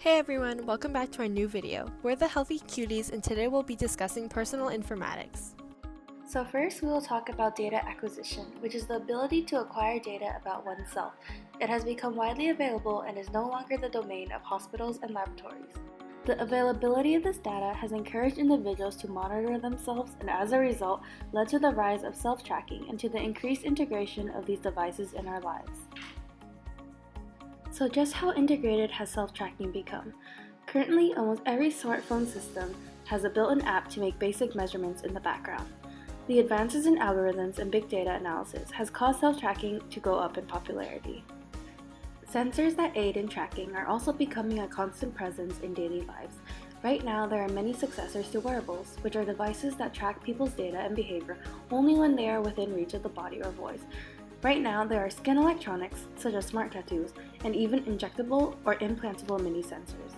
Hey everyone, welcome back to our new video. We're the Healthy Cuties and today we'll be discussing personal informatics. So first we will talk about data acquisition, which is the ability to acquire data about oneself. It has become widely available and is no longer the domain of hospitals and laboratories. The availability of this data has encouraged individuals to monitor themselves and as a result led to the rise of self-tracking and to the increased integration of these devices in our lives. So just how integrated has self-tracking become? Currently, almost every smartphone system has a built-in app to make basic measurements in the background. The advances in algorithms and big data analysis has caused self-tracking to go up in popularity. Sensors that aid in tracking are also becoming a constant presence in daily lives. Right now, there are many successors to wearables, which are devices that track people's data and behavior only when they are within reach of the body or voice. Right now, there are skin electronics, such as smart tattoos, and even injectable or implantable mini sensors.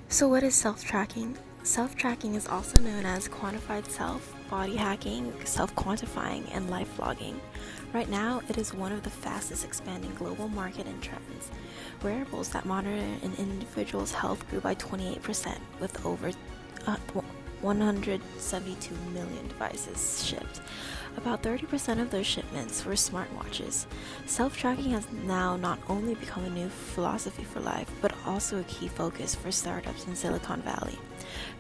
So what is self-tracking? Self-tracking is also known as quantified self, body hacking, self-quantifying, and life logging. Right now, it is one of the fastest expanding global market and trends. Wearables that monitor an individual's health grew by 28%, with over 172 million devices shipped. About 30% of those shipments were smartwatches. Self-tracking has now not only become a new philosophy for life, but also a key focus for startups in Silicon Valley.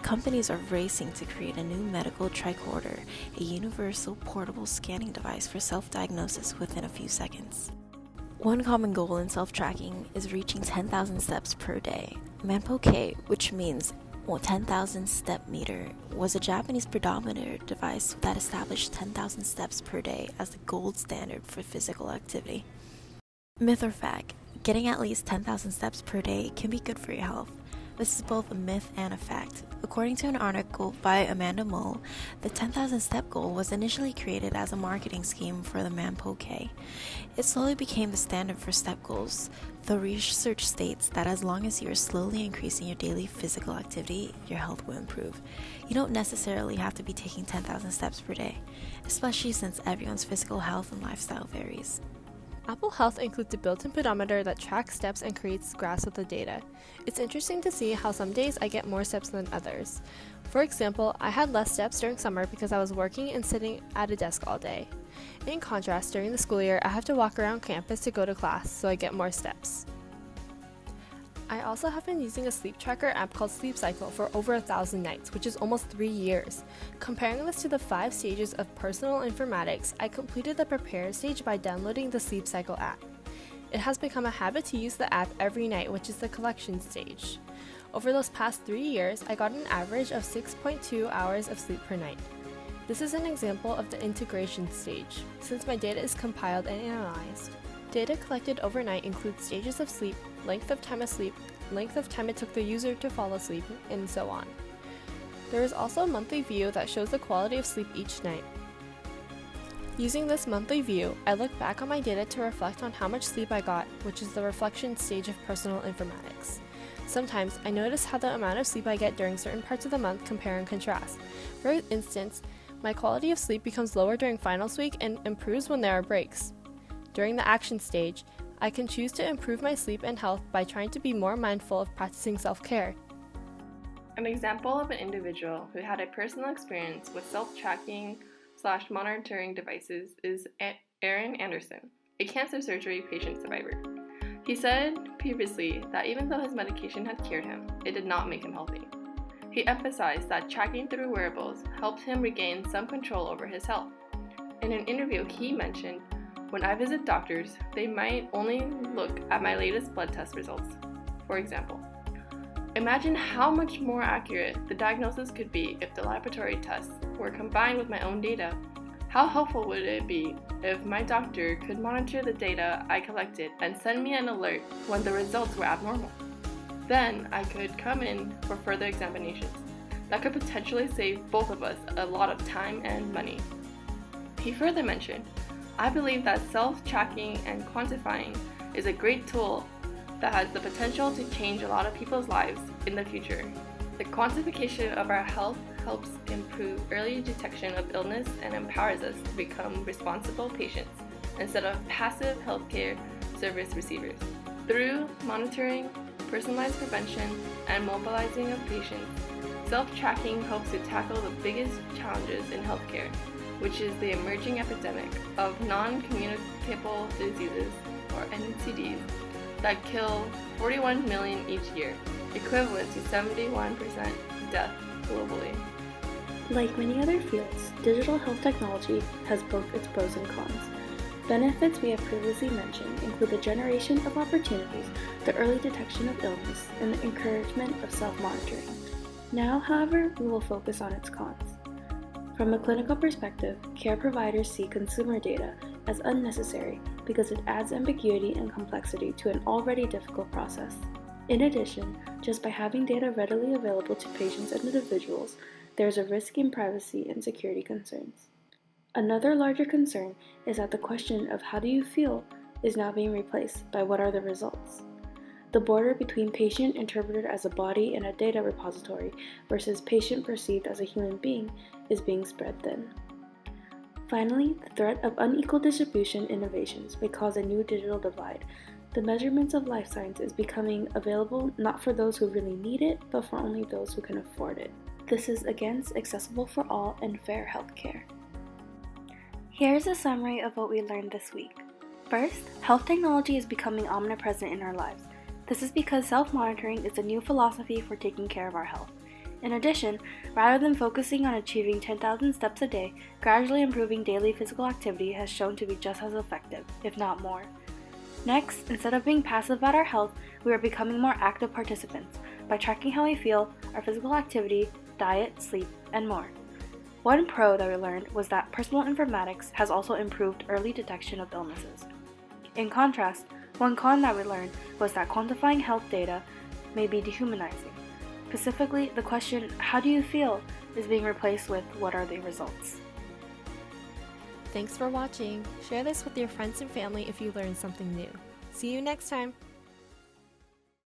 Companies are racing to create a new medical tricorder, a universal portable scanning device for self-diagnosis within a few seconds. One common goal in self-tracking is reaching 10,000 steps per day. Manpo-K, which means 10,000 step meter, was a Japanese pedometer device that established 10,000 steps per day as the gold standard for physical activity. Myth or fact, getting at least 10,000 steps per day can be good for your health. This is both a myth and a fact. According to an article by Amanda Mull, the 10,000 step goal was initially created as a marketing scheme for the Manpo-K. It slowly became the standard for step goals. The research states that as long as you are slowly increasing your daily physical activity, your health will improve. You don't necessarily have to be taking 10,000 steps per day, especially since everyone's physical health and lifestyle varies. Apple Health includes a built-in pedometer that tracks steps and creates graphs with the data. It's interesting to see how some days I get more steps than others. For example, I had less steps during summer because I was working and sitting at a desk all day. In contrast, during the school year, I have to walk around campus to go to class, so I get more steps. I also have been using a sleep tracker app called Sleep Cycle for over 1,000 nights, which is almost 3 years. Comparing this to the 5 stages of personal informatics, I completed the prepare stage by downloading the Sleep Cycle app. It has become a habit to use the app every night, which is the collection stage. Over those past 3 years, I got an average of 6.2 hours of sleep per night. This is an example of the integration stage, since my data is compiled and analyzed. Data collected overnight includes stages of sleep, length of time asleep, length of time it took the user to fall asleep, and so on. There is also a monthly view that shows the quality of sleep each night. Using this monthly view, I look back on my data to reflect on how much sleep I got, which is the reflection stage of personal informatics. Sometimes, I notice how the amount of sleep I get during certain parts of the month compare and contrast. For instance, my quality of sleep becomes lower during finals week and improves when there are breaks. During the action stage, I can choose to improve my sleep and health by trying to be more mindful of practicing self-care. An example of an individual who had a personal experience with self-tracking/monitoring devices is Aaron Anderson, a cancer surgery patient survivor. He said previously that even though his medication had cured him, it did not make him healthy. He emphasized that tracking through wearables helped him regain some control over his health. In an interview, he mentioned, "When I visit doctors, they might only look at my latest blood test results, for example. Imagine how much more accurate the diagnosis could be if the laboratory tests were combined with my own data. How helpful would it be if my doctor could monitor the data I collected and send me an alert when the results were abnormal? Then I could come in for further examinations. That could potentially save both of us a lot of time and money." He further mentioned, "I believe that self-tracking and quantifying is a great tool that has the potential to change a lot of people's lives in the future. The quantification of our health helps improve early detection of illness and empowers us to become responsible patients instead of passive healthcare service receivers. Through monitoring personalized prevention, and mobilizing of patients, self-tracking helps to tackle the biggest challenges in healthcare, which is the emerging epidemic of non-communicable diseases, or NCDs, that kill 41 million each year, equivalent to 71% death globally. Like many other fields, digital health technology has both its pros and cons. Benefits we have previously mentioned include the generation of opportunities, the early detection of illness, and the encouragement of self-monitoring. Now, however, we will focus on its cons. From a clinical perspective, care providers see consumer data as unnecessary because it adds ambiguity and complexity to an already difficult process. In addition, just by having data readily available to patients and individuals, there is a risk in privacy and security concerns. Another larger concern is that the question of how do you feel is now being replaced by what are the results. The border between patient interpreted as a body in a data repository versus patient perceived as a human being is being spread thin. Finally, the threat of unequal distribution innovations may cause a new digital divide. The measurements of life science is becoming available not for those who really need it, but for only those who can afford it. This is against accessible for all and fair healthcare. Here's a summary of what we learned this week. First, health technology is becoming omnipresent in our lives. This is because self-monitoring is a new philosophy for taking care of our health. In addition, rather than focusing on achieving 10,000 steps a day, gradually improving daily physical activity has shown to be just as effective, if not more. Next, instead of being passive about our health, we are becoming more active participants by tracking how we feel, our physical activity, diet, sleep, and more. One pro that we learned was that personal informatics has also improved early detection of illnesses. In contrast, one con that we learned was that quantifying health data may be dehumanizing. Specifically, the question, how do you feel, is being replaced with what are the results? Thanks for watching. Share this with your friends and family if you learned something new. See you next time.